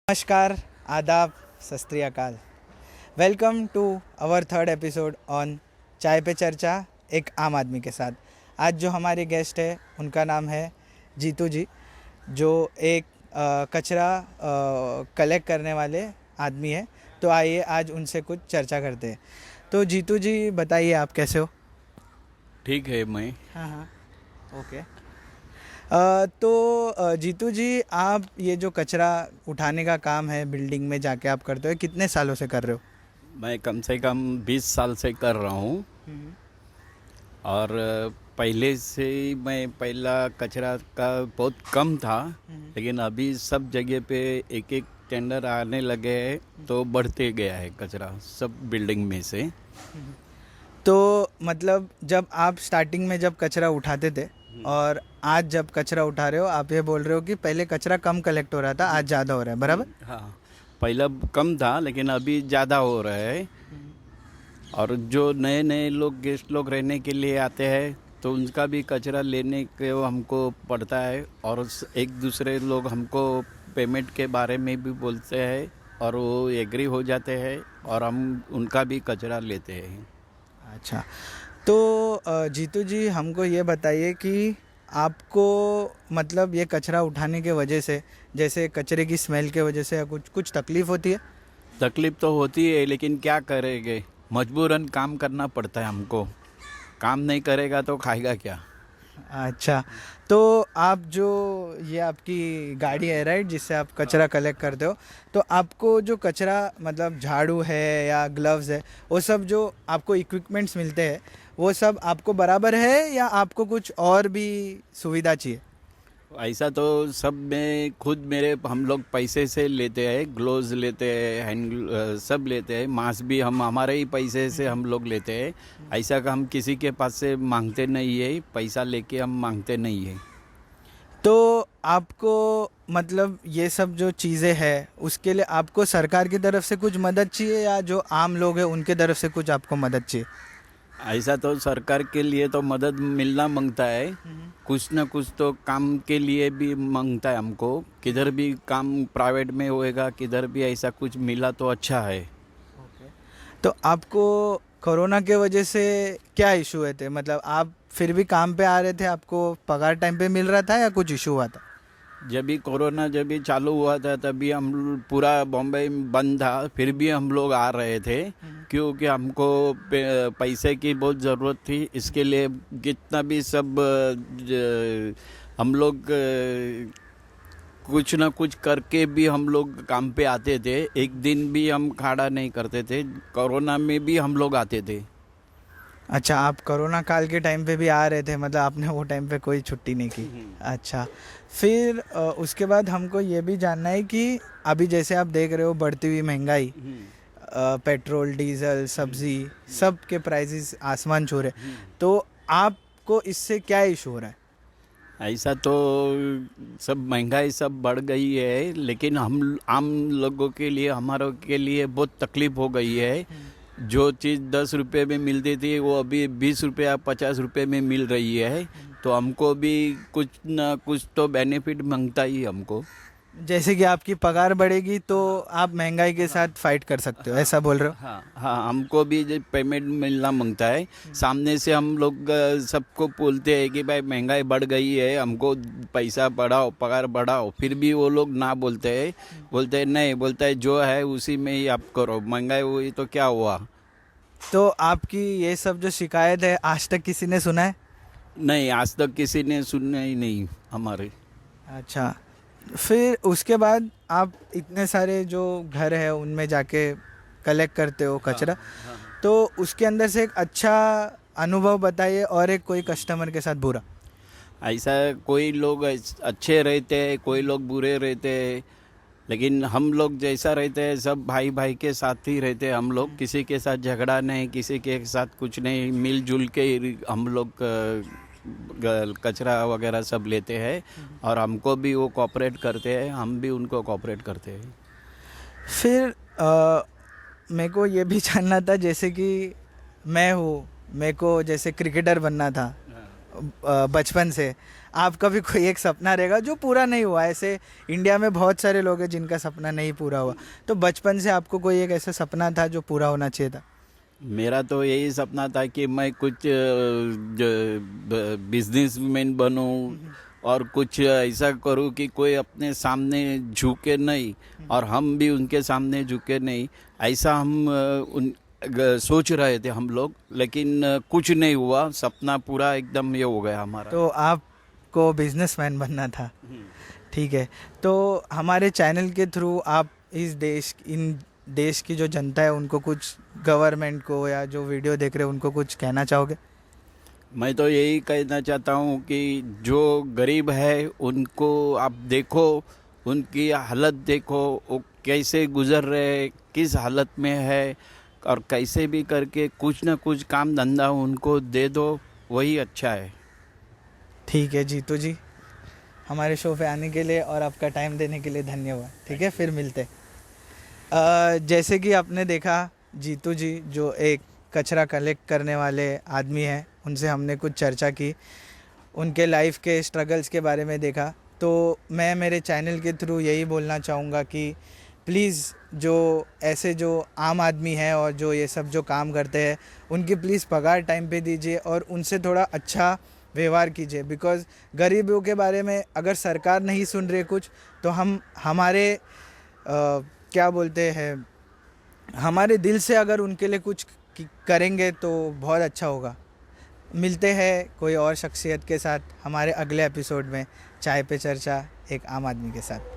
नमस्कार, आदाब, सत श्री अकाल। Welcome to our third episode on चाय पे चर्चा एक आम आदमी के साथ। आज जो हमारे गेस्ट है उनका नाम है जीतू जी, जो एक कचरा कलेक्ट करने वाले आदमी है। तो आइए आज उनसे कुछ चर्चा करते हैं। तो जीतू जी बताइए, आप कैसे हो? ठीक है मैं। हाँ हाँ, ओके। जीतू जी, आप ये जो कचरा उठाने का काम है बिल्डिंग में जाके आप करते हो, कितने सालों से कर रहे हो? मैं कम से कम 20 साल से कर रहा हूँ। और पहले से ही मैं पहला कचरा का बहुत कम था, लेकिन अभी सब जगह पे एक एक टेंडर आने लगे हैं तो बढ़ते गया है कचरा सब बिल्डिंग में से। तो मतलब जब आप स्टार्टिंग में जब कचरा उठाते थे और आज जब कचरा उठा रहे हो, आप ये बोल रहे हो कि पहले कचरा कम कलेक्ट हो रहा था, आज ज़्यादा हो रहा है, बराबर? हाँ, पहला कम था लेकिन अभी ज़्यादा हो रहा है। और जो नए नए लोग गेस्ट लोग रहने के लिए आते हैं तो उनका भी कचरा लेने के हमको पड़ता है, और एक दूसरे लोग हमको पेमेंट के बारे में भी बोलते हैं और वो एग्री हो जाते हैं और हम उनका भी कचरा लेते हैं। अच्छा, तो जीतू जी हमको ये बताइए कि आपको मतलब ये कचरा उठाने के वजह से, जैसे कचरे की स्मेल के वजह से या कुछ तकलीफ़ होती है? तकलीफ़ तो होती है लेकिन क्या करेंगे, मजबूरन काम करना पड़ता है हमको। काम नहीं करेगा तो खाएगा क्या। अच्छा, तो आप जो ये आपकी गाड़ी है, राइट, जिससे आप कचरा कलेक्ट करते हो, तो आपको जो कचरा मतलब झाड़ू है या ग्लव्स है, वो सब जो आपको इक्विपमेंट्स मिलते हैं, वो सब आपको बराबर है या आपको कुछ और भी सुविधा चाहिए? ऐसा तो सब में खुद मेरे हम लोग पैसे से लेते हैं, ग्लोव्स लेते हैं, सब लेते हैं, मास्क भी हम हमारे ही पैसे से हम लोग लेते हैं। ऐसा का हम किसी के पास से मांगते नहीं है, पैसा लेके हम मांगते नहीं है। तो आपको मतलब ये सब जो चीज़ें हैं उसके लिए आपको सरकार की तरफ से कुछ मदद चाहिए या जो आम लोग हैं उनके तरफ से कुछ आपको मदद चाहिए? ऐसा तो सरकार के लिए तो मदद मिलना मांगता है, कुछ ना कुछ तो काम के लिए भी मांगता है हमको। किधर भी काम प्राइवेट में होएगा, किधर भी ऐसा कुछ मिला तो अच्छा है। तो आपको कोरोना के वजह से क्या इशू हुए थे? मतलब आप फिर भी काम पे आ रहे थे, आपको पगार टाइम पे मिल रहा था या कुछ इशू हुआ था? जब भी कोरोना जब भी चालू हुआ था तभी हम पूरा बॉम्बे बंद था, फिर भी हम लोग आ रहे थे क्योंकि हमको पैसे की बहुत ज़रूरत थी। इसके लिए कितना भी सब हम लोग कुछ ना कुछ करके भी हम लोग काम पे आते थे। एक दिन भी हम खड़ा नहीं करते थे, कोरोना में भी हम लोग आते थे। अच्छा, आप कोरोना काल के टाइम पे भी आ रहे थे, मतलब आपने वो टाइम पे कोई छुट्टी नहीं की। अच्छा, फिर उसके बाद हमको ये भी जानना है कि अभी जैसे आप देख रहे हो बढ़ती हुई महंगाई, पेट्रोल, डीजल, सब्जी, सब के प्राइसेस आसमान छू रहे, तो आपको इससे क्या इशू हो रहा है? ऐसा तो सब महंगाई सब बढ़ गई है, लेकिन हम आम लोगों के लिए हमारों के लिए बहुत तकलीफ हो गई है। जो चीज़ 10 रुपये में मिलती थी वो अभी 20 रुपये 50 रुपये में मिल रही है, तो हमको भी कुछ ना कुछ तो बेनिफिट मांगता ही हमको। जैसे कि आपकी पगार बढ़ेगी तो आप महंगाई के साथ फाइट कर सकते हो, ऐसा बोल रहे हो? हाँ हाँ, हमको भी पेमेंट मिलना मांगता है। सामने से हम लोग सबको बोलते हैं कि भाई महंगाई बढ़ गई है, हमको पैसा बढ़ाओ, पगार बढ़ाओ, फिर भी वो लोग ना बोलते हैं। बोलते हैं नहीं, बोलता है जो है उसी में ही आप करो, महंगाई हुई तो क्या हुआ। तो आपकी ये सब जो शिकायत है आज तक किसी ने सुना है? नहीं, आज तक किसी ने सुना ही नहीं हमारे। अच्छा, फिर उसके बाद आप इतने सारे जो घर है उनमें जाके कलेक्ट करते हो कचरा, तो उसके अंदर से एक अच्छा अनुभव बताइए और एक कोई कस्टमर के साथ बुरा। ऐसा कोई लोग अच्छे रहते हैं, कोई लोग बुरे रहते हैं, लेकिन हम लोग जैसा रहते हैं सब भाई भाई के साथ ही रहते हैं। हम लोग किसी के साथ झगड़ा नहीं, किसी के साथ कुछ नहीं, मिलजुल के हम लोग कचरा वगैरह सब लेते हैं और हमको भी वो कोऑपरेट करते हैं, हम भी उनको कोऑपरेट करते हैं। फिर मेरे को ये भी जानना था, जैसे कि मैं हूँ, मेरे को जैसे क्रिकेटर बनना था, बचपन से आपका भी कोई एक सपना रहेगा जो पूरा नहीं हुआ। ऐसे इंडिया में बहुत सारे लोग हैं जिनका सपना नहीं पूरा हुआ, तो बचपन से आपको कोई एक ऐसा सपना था जो पूरा होना चाहिए था? मेरा तो यही सपना था कि मैं कुछ बिजनेसमैन बनूं और कुछ ऐसा करूं कि कोई अपने सामने झुके नहीं और हम भी उनके सामने झुके नहीं। ऐसा हम सोच रहे थे हम लोग, लेकिन कुछ नहीं हुआ। सपना पूरा एकदम ये हो गया हमारा। तो आपको बिजनेसमैन बनना था, ठीक है। तो हमारे चैनल के थ्रू आप इन देश की जो जनता है उनको कुछ, गवर्नमेंट को या जो वीडियो देख रहे हैं उनको कुछ कहना चाहोगे? मैं तो यही कहना चाहता हूँ कि जो गरीब है उनको आप देखो, उनकी हालत देखो, वो कैसे गुजर रहे, किस हालत में है, और कैसे भी करके कुछ ना कुछ काम धंधा उनको दे दो, वही अच्छा है। ठीक है जीतू जी, हमारे शो पे आने के लिए और आपका टाइम देने के लिए धन्यवाद। ठीक है, फिर मिलते हैं। जैसे कि आपने देखा, जीतू जी जो एक कचरा कलेक्ट करने वाले आदमी हैं, उनसे हमने कुछ चर्चा की, उनके लाइफ के स्ट्रगल्स के बारे में देखा। तो मैं मेरे चैनल के थ्रू यही बोलना चाहूँगा कि प्लीज़ जो ऐसे जो आम आदमी है और जो ये सब जो काम करते हैं, उनकी प्लीज़ पगार टाइम पे दीजिए और उनसे थोड़ा अच्छा व्यवहार कीजिए। बिकॉज़ गरीबों के बारे में अगर सरकार नहीं सुन रही कुछ, तो हम हमारे क्या बोलते हैं, हमारे दिल से अगर उनके लिए कुछ करेंगे तो बहुत अच्छा होगा। मिलते हैं कोई और शख्सियत के साथ हमारे अगले एपिसोड में, चाय पे चर्चा एक आम आदमी के साथ।